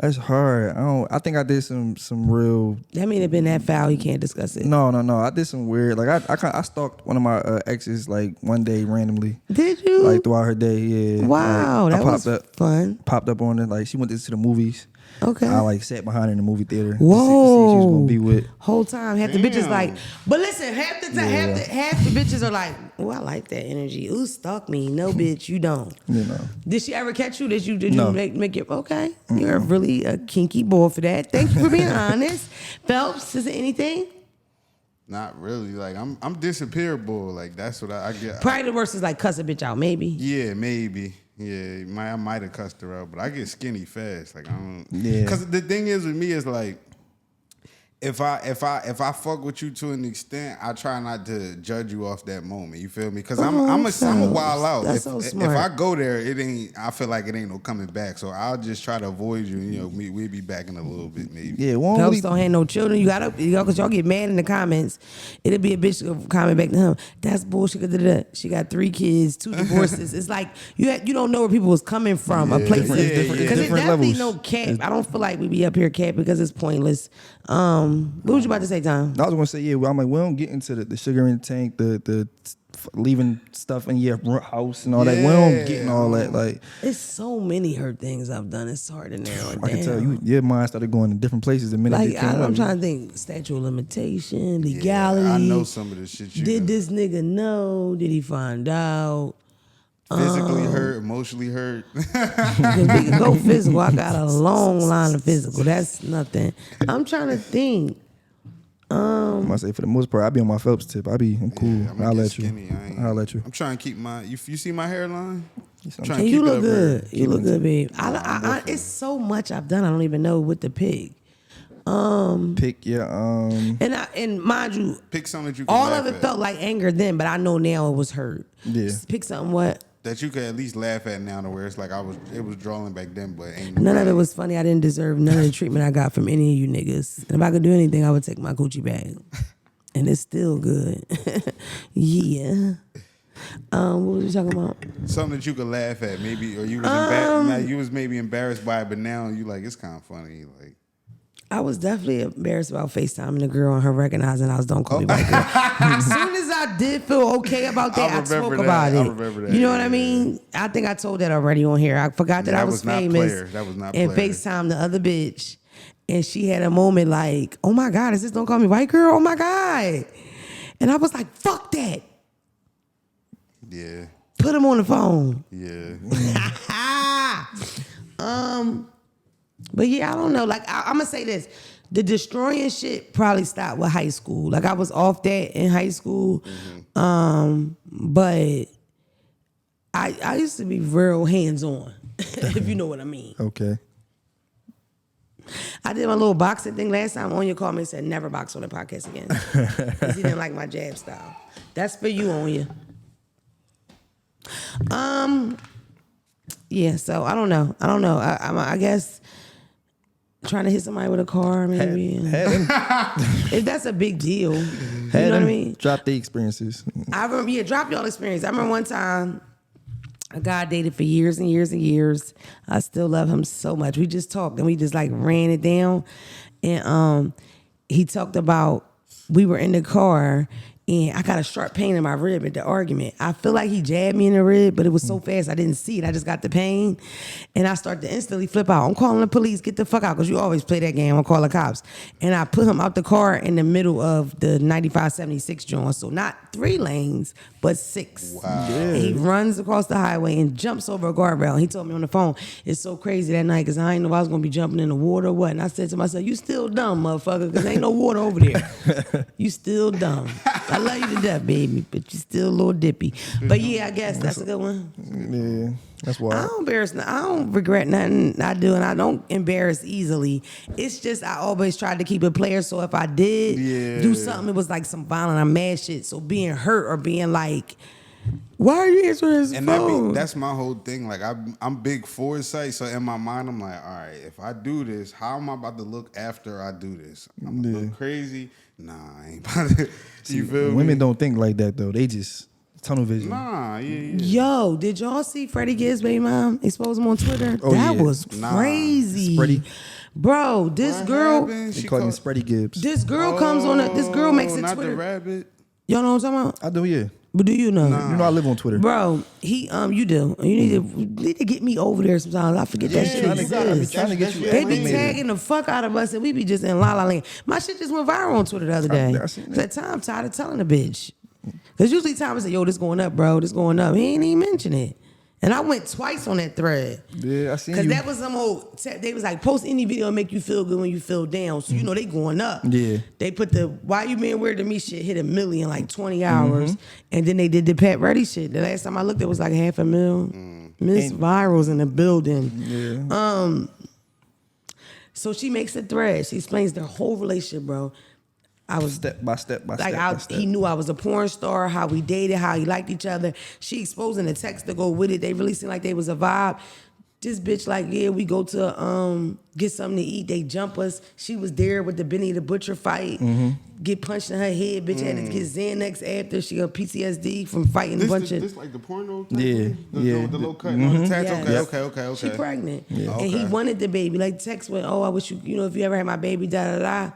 That's hard. I think I did some real. That mean it been that foul. You can't discuss it. No. I did some weird. Like I stalked one of my exes like one day randomly. Did you? Like throughout her day. Yeah. Wow, like, that was fun. Popped up on it. Like she went to the movies. Okay. I like sat behind her in the movie theater. Whoa. To see who she was gonna be with. Whole time, half the bitches Damn. like, but listen, half the time, half the bitches are like, oh, I like that energy. Ooh, stalk me. No, bitch, you don't. You know. Did she ever catch you? Did you No. make it? Okay, you're really a kinky boy for that. Thank you for being honest. Phelps, is it anything? Not really. Like I'm disappearable. Like that's what I get. Probably the worst is like cuss a bitch out, maybe. Yeah, maybe. Yeah, I might have cussed her out, but I get skinny fast. Like I don't. Yeah. Because the thing is with me is like, if I fuck with you to an extent, I try not to judge you off that moment. You feel me? Because I'm a wild out. That's so smart. If I go there, I feel like it ain't no coming back. So I'll just try to avoid you. You know, we'll be back in a little bit maybe. Yeah, won't Phelps really, don't have no children. You gotta, cause y'all get mad in the comments. It'll be a bitch comment back to him. That's bullshit. She got 3 kids, 2 divorces. It's like you don't know where people was coming from. A place because it different definitely levels. no cap. I don't feel like we be up here cap because it's pointless. What was you about to say, Tom? I was gonna say, yeah. Well, I'm like, we don't get into the sugar in the tank, the leaving stuff in your house and all that. We don't get in all that. Like, It's so many hurt things I've done. It's hard to narrow it down. I can tell you, your mind started going to different places the minute Like you came I'm up. trying to think, statute of limitation, legality. I know some of the shit you Did this nigga know? Did he find out? physically hurt, emotionally hurt. Because we can go physical. I got a long line of physical. That's nothing. I'm trying to think. I say for the most part, I be on my Phelps tip. I'm cool. I'll let you. I'll let you. I'm trying to keep my. You see my hairline? I'm trying to And keep you it look up good. here. You look good, babe. It's so much I've done. I don't even know what to pick. Pick your And mind you, Pick something that you can all laugh of it at. felt like anger then, but I know now it was hurt. Yeah. Pick something what? That you could at least laugh at now, to where it's like it was drawing back then, but ain't None of it was funny. I didn't deserve none of the treatment I got from any of you niggas. And if I could do anything, I would take my Gucci bag. And it's still good. Yeah. What was you talking about? something that you could laugh at, maybe, or you was you was maybe embarrassed by it, but now you like it's kind of funny, like. I was definitely embarrassed about FaceTiming the girl and her recognizing I was Don't Call Me White Girl. As soon as I did feel okay about that, I spoke about it. I remember that. You know what I mean? I think I told that already on here. I forgot that I was not famous. player. That was not and player. FaceTime the other bitch. And she had a moment like, oh my God, is this Don't Call Me White Girl? Oh my God. And I was like, fuck that. Yeah. Put him on the phone. Yeah. But yeah, I don't know. Like I'm gonna say this: the destroying shit probably stopped with high school. Like I was off that in high school, but I used to be real hands on, if you know what I mean. Okay. I did my little boxing thing last time. Anya called me and said never box on the podcast again because he didn't like my jab style. That's for you, Anya. Yeah. So I don't know. I guess. Trying to hit somebody with a car, maybe. If that's a big deal. You know what I mean? Drop the experiences. I remember, drop y'all experience. I remember one time a guy I dated for years and years and years. I still love him so much. We just talked and we just like ran it down. And he talked about, we were in the car and I got a sharp pain in my rib at the argument. I feel like he jabbed me in the rib, but it was so fast I didn't see it. I just got the pain. And I started to instantly flip out. I'm calling the police, get the fuck out, because you always play that game. I'll call the cops. And I put him out the car in the middle of the 95-76 joint. So not 3 lanes, but 6. Wow. Yeah. And he runs across the highway and jumps over a guardrail. And he told me on the phone, it's so crazy that night because I didn't know I was going to be jumping in the water or what. And I said to myself, you still dumb, motherfucker, because ain't no water over there. You still dumb. I love you to death, baby, but you still a little dippy. But yeah, I guess that's a good one. Yeah, that's I wild. I don't regret nothing I do, and I don't embarrass easily. It's just I always tried to keep it player, so if I did do something, it was like some violent or mad shit. So being hurt or being like, why are you answering his phone? That's my whole thing. Like I'm big foresight, so in my mind I'm like, all right, if I do this, how am I about to look after I do this? I'm gonna look crazy. Nah, I ain't about to. You feel me? Women don't think like that though. They just tunnel vision. Nah, yeah. Yo, did y'all see Freddy Gibbs' baby mom expose him on Twitter? Oh, that yeah. was crazy. Spready. Bro, this girl, They call him Freddy Gibbs. this girl comes on this girl makes a not Twitter. the rabbit. Y'all know what I'm talking about? I do, yeah. But do you know? You know I live on Twitter. Bro, you do. You need to get me over there sometimes. I forget that shit I be exists. trying to get you. They be tagging the fuck out of us and we be just in la la land. My shit just went viral on Twitter the other day. I seen that. That time tired of telling the bitch. Because usually Tom say, yo, this going up, bro. This going up. He ain't even mention it. And I went twice on that thread. Yeah, I seen Because you. that was some old, they was like, post any video make you feel good when you feel down. So, you know, they going up. Yeah. They put the why you being weird to me shit hit 1 million like 20 hours. And then they did the Pat Reddy shit. The last time I looked, it was like 500,000. Miss Viral's in the building. Yeah. So she makes a thread. She explains their whole relationship, bro. I was Step by step by like, step by step. he knew I was a porn star, how we dated, how he liked each other. She exposing the text to go with it. They really seemed like they was a vibe. This bitch like, yeah, we go to get something to eat. They jump us. She was there with the Benny the Butcher fight. Get punched in her head. Bitch had to get Xanax after. She got PTSD from fighting a bunch of... This like the porno Yeah, thing? yeah. The low cut, no, the tats? Yes. Okay. She pregnant. Yeah. And he Okay. wanted the baby. Like text went, oh, I wish you know, if you ever had my baby, da-da-da.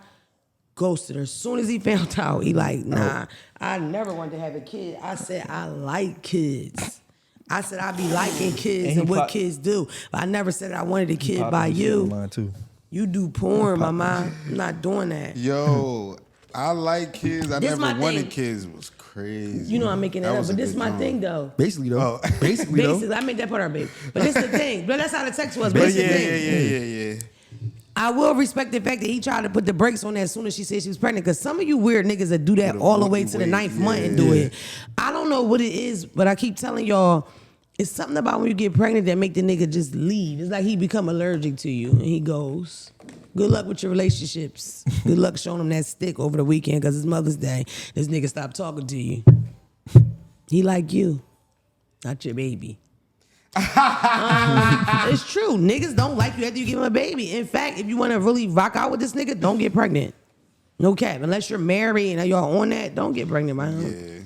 Ghosted her. As soon as he found out, he like, nah, I never wanted to have a kid. I said, I like kids. I said, I be liking kids and what kids do. But I never said I wanted a kid by you. Mine too. You do porn, mama. I'm not doing that. Yo, I like kids. I This never my wanted thing. kids. Was crazy. You know I'm making that up, was but a this is good my joint. thing though. Basically though. Oh. Basically though. Basically, I made that part of our baby. But this the thing. But that's how the text was. But But this the thing. yeah. I will respect the fact that he tried to put the brakes on that as soon as she said she was pregnant. Because some of you weird niggas that do that all the way to the 9th month and do it. I don't know what it is, but I keep telling y'all, it's something about when you get pregnant that make the nigga just leave. It's like he become allergic to you and he goes. Good luck with your relationships. Good luck showing him that stick over the weekend because it's Mother's Day. This nigga stopped talking to you. He like you, not your baby. It's true. Niggas don't like you after you give him a baby. In fact, if you want to really rock out with this nigga, don't get pregnant. No cap. Unless you're married and y'all on that, don't get pregnant by him. Yeah.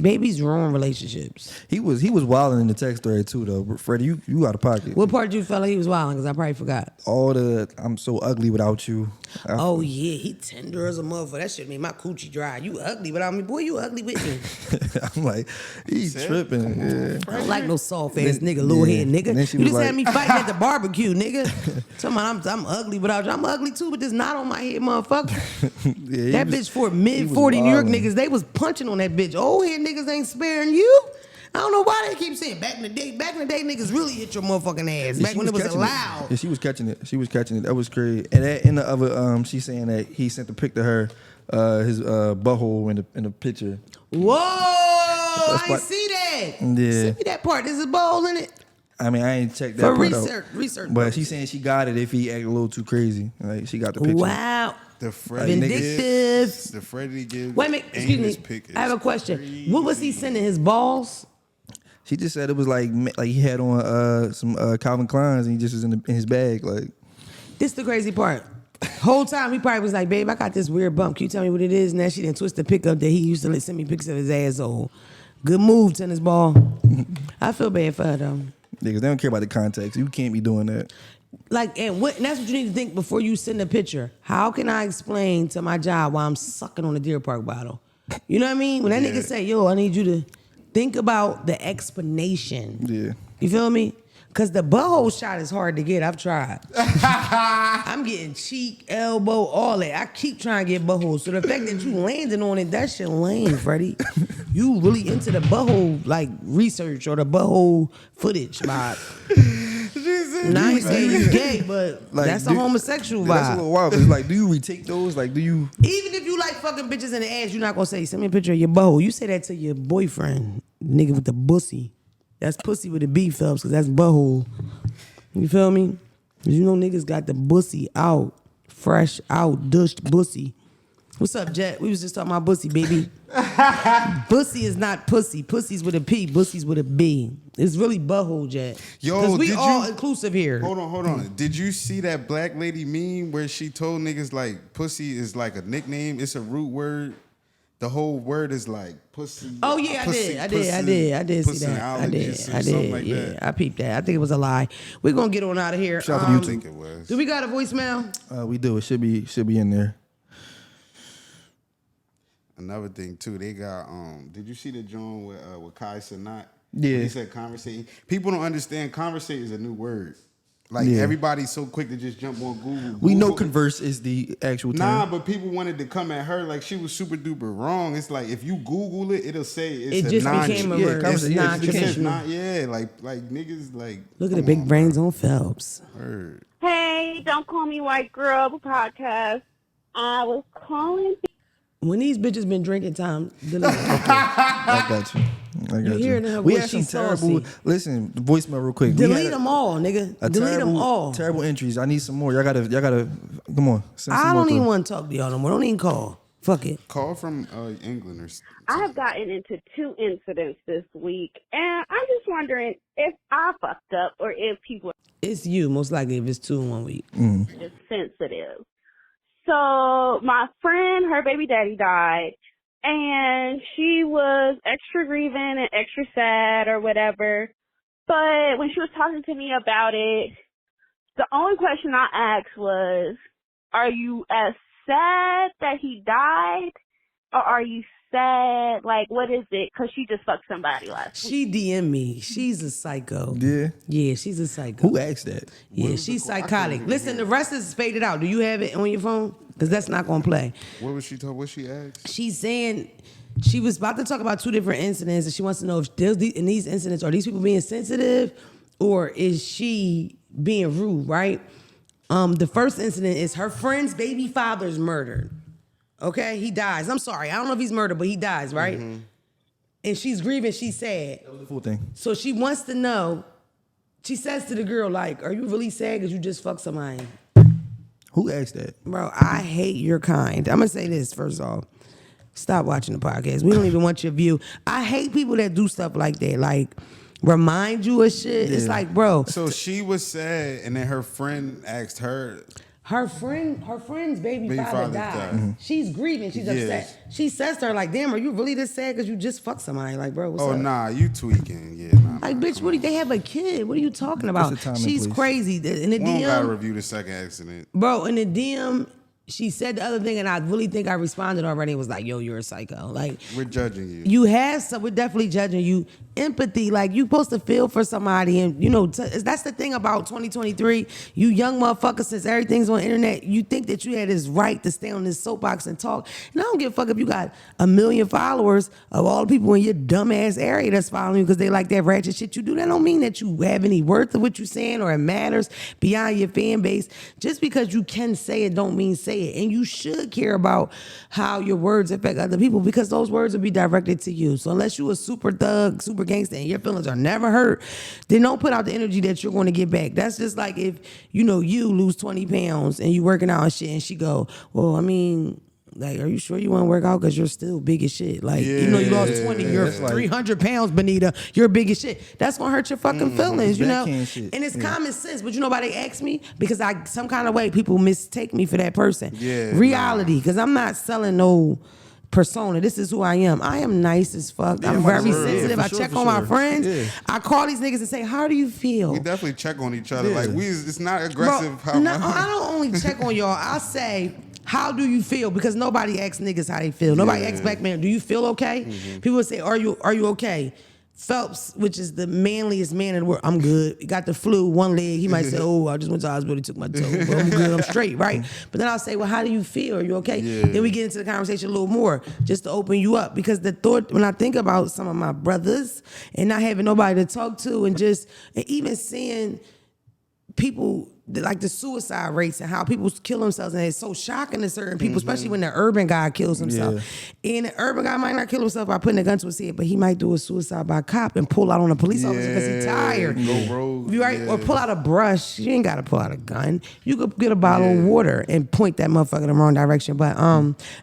Babies ruin relationships. He was wilding in the text thread too though. But Freddie, you out of pocket. What part did you feel like he was wilding? Because I probably forgot. All the I'm so ugly without you. Oh yeah, he tender as a motherfucker. That shit made my coochie dry. You ugly without me, boy. You ugly with me. I'm like, he's tripping. Yeah. I don't like no soft ass nigga, little head nigga. Then she You was just like- had me fighting at the barbecue, nigga. Talking about I'm ugly without you. I'm ugly too, but this not on my head, motherfucker. Yeah, That bitch for mid 40 New York niggas, they was punching on that bitch. Old head niggas ain't sparing you. I don't know why they keep saying back in the day niggas really hit your motherfucking ass. Yeah, Back she when it was catching allowed. Yeah, she was catching it. That was crazy. And that, in the other, she's saying that he sent the pic to her, his butthole in the picture. Whoa! I why- ain't see that. Yeah. Send me that part. There's a ball in it. I mean, I ain't checked that For part out. research. But she's saying she got it if he act a little too crazy. Like she got the picture. Wow. The Freddy Vindictive. Gibbs. The Freddy Gibbs. Wait a minute, excuse Anus me. pic is I have a question. crazy. What was he sending? His balls? She just said it was like he had on some Calvin Kleins and he just was in his bag. Like This the crazy part. Whole time he probably was like, babe, I got this weird bump. Can you tell me what it is? And then she didn't twist the pickup that he used to send me pictures of his asshole. Good move, tennis ball. I feel bad for her though. niggas, they don't care about the context. You can't be doing that. Like, and that's what you need to think before you send a picture. How can I explain to my job why I'm sucking on a Deer Park bottle? You know what I mean? When that nigga say, yo, I need you to think about the explanation. Yeah. You feel me? Because the butthole shot is hard to get. I've tried. I'm getting cheek, elbow, all that. I keep trying to get butthole. So the fact that you landing on it, that shit lame, Freddie. You really into the butthole, like, research or the butthole footage vibe. Now I ain't saying you gay, but Like, that's a homosexual vibe. That's a little wild. 'Cause like, do you retake those? Like, do you? Even if you like fucking bitches in the ass, you're not gonna say, send me a picture of your butthole. You say that to your boyfriend, nigga with the bussy. That's pussy with a B, Phelps, because that's butthole. You feel me? 'Cause you know niggas got the bussy out, fresh out, dushed bussy. What's up, Jet? We was just talking about bussy, baby. Bussy is not pussy. Pussy's with a P, bussy's with a B. It's really butthole, Jet. Yo, because we did all you- inclusive here. Hold on. Did you see that black lady meme where she told niggas like pussy is like a nickname? It's a root word. The whole word is like pussy. Oh yeah, pussy, I did see that. I did. Something like Yeah, that. I peeped that. I think it was a lie. We're gonna get on out of here. Shout out to you I think it was. Do we got a voicemail? We do. It should be in there. another thing too. They got did you see the joint with Kai Cenat? Yeah. He said conversating. People don't understand conversate is a new word. Like Yeah. everybody's so quick to just jump on Google. We know Google. converse is the actual term. Nah, but people wanted to come at her like she was super duper wrong. It's like if you Google it, it'll say it's It just became a word. Yeah, It's yeah, not it became- traditional. like niggas like. Look at the big brains on Phelps. Word. Hey, Don't Call Me White Girl podcast. I was calling. When these bitches been drinking time, I got you. hearing her We voice, had some she's terrible. saucy. Listen, voicemail real quick. We delete had them all, nigga. a Delete them terrible- all. Terrible entries. I need some more. Y'all gotta. Come on. Send some I more don't even through. want to talk to y'all no more. Don't even call. Fuck it. Call from England or. I have gotten into 2 incidents this week, and I'm just wondering if I fucked up or if people It's you, most likely, if it's 2 in 1 week. are just sensitive. So my friend, her baby daddy died, and she was extra grieving and extra sad or whatever. But when she was talking to me about it, the only question I asked was, are you as sad that he died, or are you sad, like, what is it? Because she just fucked somebody last week. She DM me. She's a psycho. Yeah. Yeah, she's a psycho. Who asked that? Yeah, she's psychotic. Listen, the rest is faded out. Do you have it on your phone? Because that's not going to play. What was she talking? What she asked? She's saying she was about to talk about 2 different incidents, and she wants to know if in these incidents, are these people being sensitive or is she being rude, right? The first incident is her friend's baby father's murdered. Okay, he dies. I'm sorry, I don't know if he's murdered, but he dies, right? Mm-hmm. And she's grieving, she's sad. That was the full thing. So she wants to know, she says to the girl, like, are you really sad because you just fucked somebody? Who asked that? Bro, I hate your kind. I'm going to say this first off. Stop watching the podcast. We don't even want your view. I hate people that do stuff like that. Like, remind you of shit. It's like, bro. So she was sad, and then her friend asked her. Her friend's baby father father died. died. Mm-hmm. She's grieving. She's upset. She says to her, like, damn, are you really this sad because you just fucked somebody? Like, bro, what's Oh, up? nah, you tweaking. Yeah, nah. Like, bitch, what do they have a kid? What are you talking about? the timing, She's please? crazy. In the We don't gotta DM, review the second accident. bro, in the DM, she said the other thing, and I really think I responded already. It was like, yo, you're a psycho. Like, We're judging you. you have some, we're definitely judging you. Empathy, like, you supposed to feel for somebody. And, you know, that's the thing about 2023. You young motherfuckers, since everything's on the internet, you think that you had this right to stay on this soapbox and talk. And I don't give a fuck if you got 1 million followers of all the people in your dumbass area that's following you because they like that ratchet shit you do. That don't mean that you have any worth of what you're saying or it matters beyond your fan base. Just because you can say it don't mean say it. And you should care about how your words affect other people because those words will be directed to you. So unless you a super thug, super gangster, and your feelings are never hurt, then don't put out the energy that you're going to get back. That's just like if, you know, you lose 20 pounds and you working out and shit, and she go, well, I mean, like, are you sure you want to work out? Because you're still big as shit. Like, you know, you lost 20, you're that's like- 300 pounds, Benita. You're big as shit. That's going to hurt your fucking feelings, you know? Backhand shit. And it's common sense, but you know why they ask me? Because some kind of way people mistake me for that person. Yeah, Reality, because I'm not selling no persona. This is who I am. I am nice as fuck. I'm very for sure. sensitive. Yeah, I for check sure, on for my sure. friends. Yeah. I call these niggas and say, how do you feel? We definitely check on each other. Yeah. Like it's not aggressive. Bro, no, I don't only check on y'all. I say, how do you feel? Because nobody asks niggas how they feel. Nobody asks black men, do you feel okay? People say, are you okay? Phelps, which is the manliest man in the world, I'm good. He got the flu, one leg. He might say, oh, I just went to the hospital, he took my toe. But I'm good, I'm straight, right? But then I'll say, well, how do you feel? Are you okay? Then we get into the conversation a little more, just to open you up. Because the thought, when I think about some of my brothers and not having nobody to talk to and even seeing people, like the suicide rates and how people kill themselves, and it's so shocking to certain people, especially when the urban guy kills himself. And the urban guy might not kill himself by putting a gun to his head, but he might do a suicide by cop and pull out on a police officer because he's tired. Go rogue. You right? Or pull out a brush. You ain't got to pull out a gun. You could get a bottle of water and point that motherfucker in the wrong direction. But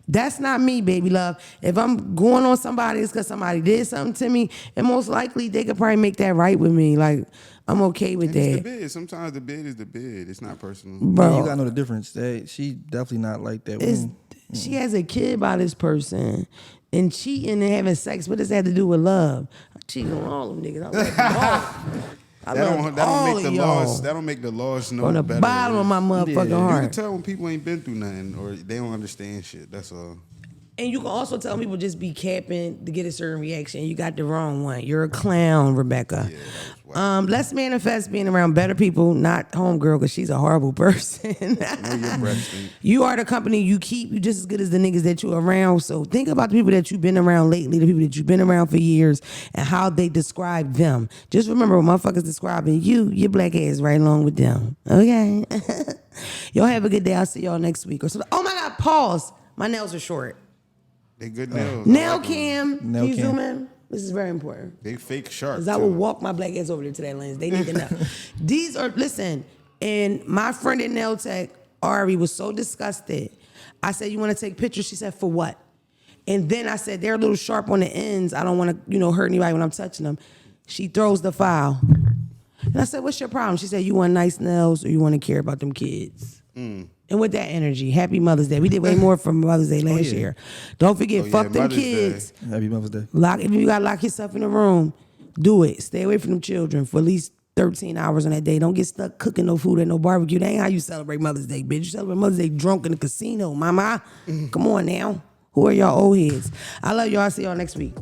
that's not me, baby love. If I'm going on somebody, it's because somebody did something to me, and most likely they could probably make that right with me. Like, I'm okay with It's the that. bid. Sometimes the bid is the bid. It's not personal. Bro, You gotta know the difference. She definitely not like that. she has a kid by this person, and cheating and having sex. What does that have to do with love? I cheat on all them niggas. I love them all. I love That all don't make of the y'all. laws. That don't make the laws no From the better. bottom of my motherfucking You can heart. tell when people ain't been through nothing or they don't understand shit. That's all. And you can also tell people just be capping to get a certain reaction. You got the wrong one. You're a clown, Rebecca. Yeah, that was wild. Let's manifest being around better people, not homegirl, because she's a horrible person. Know your breath stink. You are the company you keep. You just as good as the niggas that you're around. So think about the people that you've been around lately, the people that you've been around for years, and how they describe them. Just remember, when motherfuckers describing you, your black ass right along with them. Okay? Y'all have a good day. I'll see y'all next week or something. Oh my God, pause. My nails are short. They good nails. Nail I like 'em. cam. Nail Can you cam. zoom in? This is very important. They fake sharp. Because I will walk my black ass over there to that lens. They need to know. These are, listen, and my friend in nail tech, Ari, was so disgusted. I said, you want to take pictures? She said, for what? And then I said, they're a little sharp on the ends. I don't want to, hurt anybody when I'm touching them. She throws the file. And I said, what's your problem? She said, you want nice nails or you want to care about them kids? And with that energy, happy Mother's Day. We did way more for Mother's Day last year. Don't forget, fuck them Mother's kids. Day. Happy Mother's Day. If you gotta lock yourself in a room, do it. Stay away from them children for at least 13 hours on that day. Don't get stuck cooking no food at no barbecue. That ain't how you celebrate Mother's Day, bitch. You celebrate Mother's Day drunk in the casino, mama. Come on now. Who are y'all old heads? I love y'all. I'll see y'all next week.